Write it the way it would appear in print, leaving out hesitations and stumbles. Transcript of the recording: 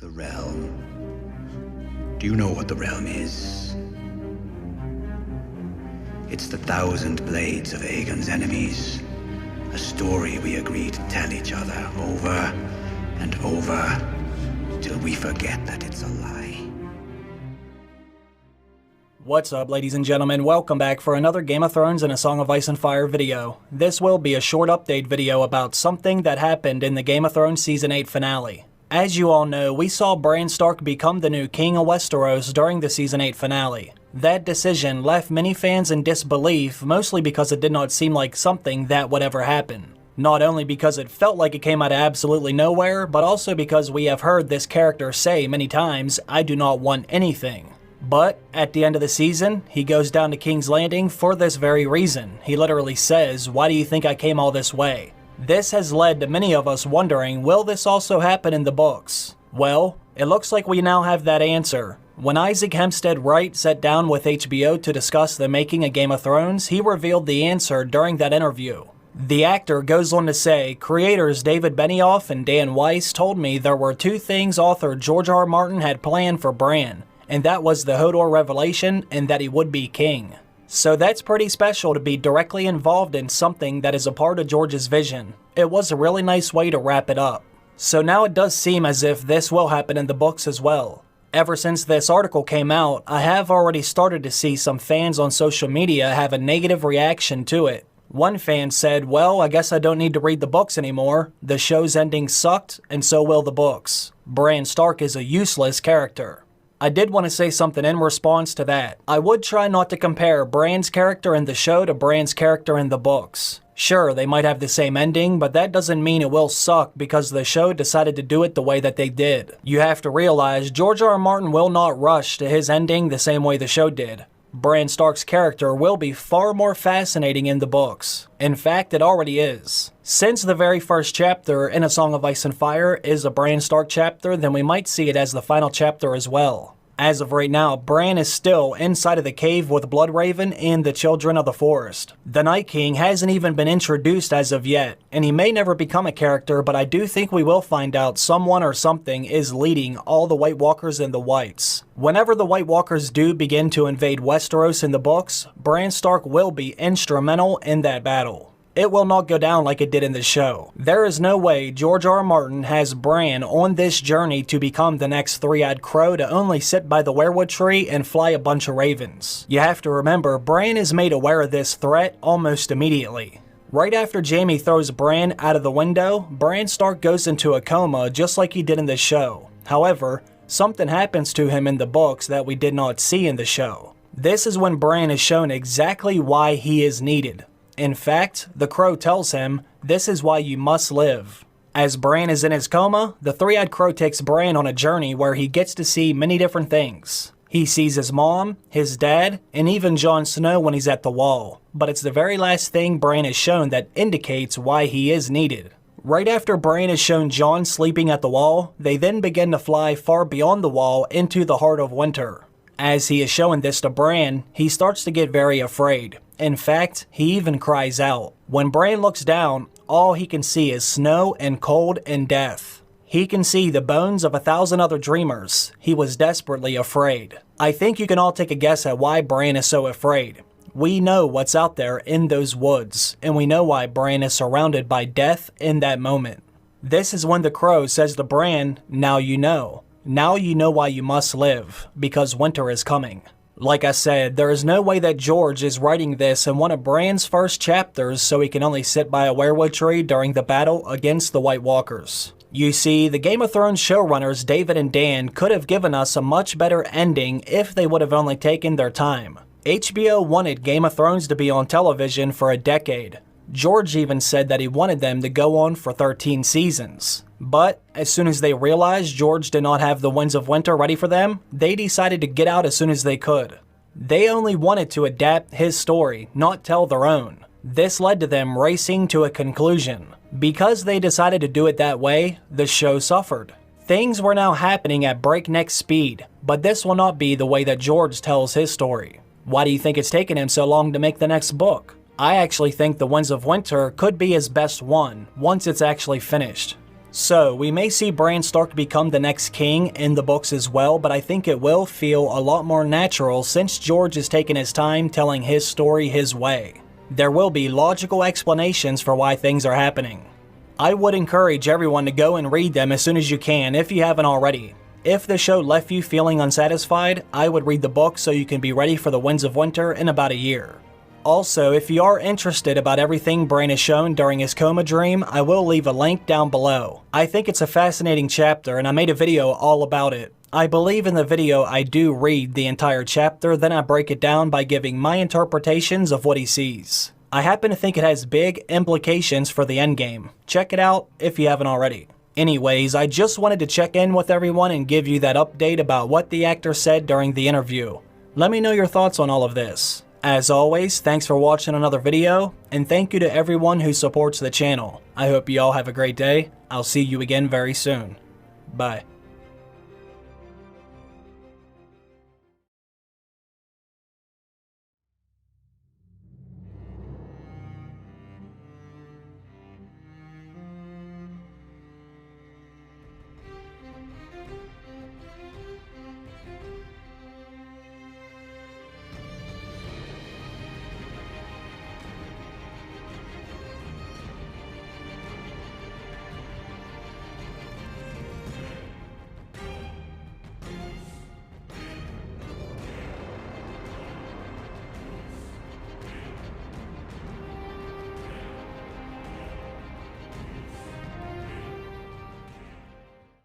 The realm. Do you know what the realm is? It's the 1,000 blades of Aegon's enemies. A story we agree to tell each other over and over till we forget that it's a lie. What's up, ladies and gentlemen? Welcome back for another Game of Thrones and A Song of Ice and Fire video. This will be a short update video about something that happened in the Game of Thrones Season 8 finale. As you all know, we saw Bran Stark become the new King of Westeros during the Season 8 finale. That decision left many fans in disbelief, mostly because it did not seem like something that would ever happen. Not only because it felt like it came out of absolutely nowhere, but also because we have heard this character say many times, "I do not want anything." But at the end of the season, he goes down to King's Landing for this very reason. He literally says, "Why do you think I came all this way?" This has led to many of us wondering, will this also happen in the books? Well, it looks like we now have that answer. When Isaac Hempstead Wright sat down with HBO to discuss the making of Game of Thrones, he revealed the answer during that interview. The actor goes on to say, "Creators David Benioff and Dan Weiss told me there were two things author George R. R. Martin had planned for Bran, and that was the Hodor revelation and that he would be king." So that's pretty special to be directly involved in something that is a part of George's vision. It was a really nice way to wrap it up. So now it does seem as if this will happen in the books as well. Ever since this article came out, I have already started to see some fans on social media have a negative reaction to it. One fan said, "Well, I guess I don't need to read the books anymore. The show's ending sucked, and so will the books. Bran Stark is a useless character." I did want to say something in response to that. I would try not to compare Bran's character in the show to Bran's character in the books. Sure, they might have the same ending, but that doesn't mean it will suck because the show decided to do it the way that they did. You have to realize George R. R. Martin will not rush to his ending the same way the show did. Bran Stark's character will be far more fascinating in the books. In fact, it already is. Since the very first chapter in A Song of Ice and Fire is a Bran Stark chapter, then we might see it as the final chapter as well. As of right now, Bran is still inside of the cave with Bloodraven and the Children of the Forest. The Night King hasn't even been introduced as of yet, and he may never become a character, but I do think we will find out someone or something is leading all the White Walkers and the Whites. Whenever the White Walkers do begin to invade Westeros in the books, Bran Stark will be instrumental in that battle. It will not go down like it did in the show. There is no way George R. R. Martin has Bran on this journey to become the next three-eyed crow to only sit by the weirwood tree and fly a bunch of ravens. You have to remember, Bran is made aware of this threat almost immediately. Right after Jaime throws Bran out of the window, Bran Stark goes into a coma just like he did in the show. However, something happens to him in the books that we did not see in the show. This is when Bran is shown exactly why he is needed. In fact, the crow tells him, "This is why you must live." As Bran is in his coma, the three-eyed crow takes Bran on a journey where he gets to see many different things. He sees his mom, his dad, and even Jon Snow when he's at the wall. But it's the very last thing Bran is shown that indicates why he is needed. Right after Bran is shown Jon sleeping at the wall, they then begin to fly far beyond the wall into the heart of winter. As he is showing this to Bran, he starts to get very afraid. In fact, he even cries out. When Bran looks down, all he can see is snow and cold and death. He can see the bones of 1,000 other dreamers. He was desperately afraid. I think you can all take a guess at why Bran is so afraid. We know what's out there in those woods, and we know why Bran is surrounded by death in that moment. This is when the crow says to Bran, "Now you know. Now you know why you must live, because winter is coming." Like I said, there is no way that George is writing this in one of Bran's first chapters so he can only sit by a weirwood tree during the battle against the White Walkers. You see, the Game of Thrones showrunners David and Dan could have given us a much better ending if they would have only taken their time. HBO wanted Game of Thrones to be on television for a decade. George even said that he wanted them to go on for 13 seasons. But as soon as they realized George did not have the Winds of Winter ready for them, they decided to get out as soon as they could. They only wanted to adapt his story, not tell their own. This led to them racing to a conclusion. Because they decided to do it that way, the show suffered. Things were now happening at breakneck speed, but this will not be the way that George tells his story. Why do you think it's taken him so long to make the next book? I actually think The Winds of Winter could be his best one, once it's actually finished. So, we may see Bran Stark become the next king in the books as well, but I think it will feel a lot more natural since George is taking his time telling his story his way. There will be logical explanations for why things are happening. I would encourage everyone to go and read them as soon as you can if you haven't already. If the show left you feeling unsatisfied, I would read the book so you can be ready for the Winds of Winter in about a year. Also, if you are interested about everything Bran is shown during his coma dream, I will leave a link down below. I think it's a fascinating chapter and I made a video all about it. I believe in the video I do read the entire chapter, then I break it down by giving my interpretations of what he sees. I happen to think it has big implications for the endgame. Check it out if you haven't already. Anyways, I just wanted to check in with everyone and give you that update about what the actor said during the interview. Let me know your thoughts on all of this. As always, thanks for watching another video, and thank you to everyone who supports the channel. I hope you all have a great day. I'll see you again very soon. Bye.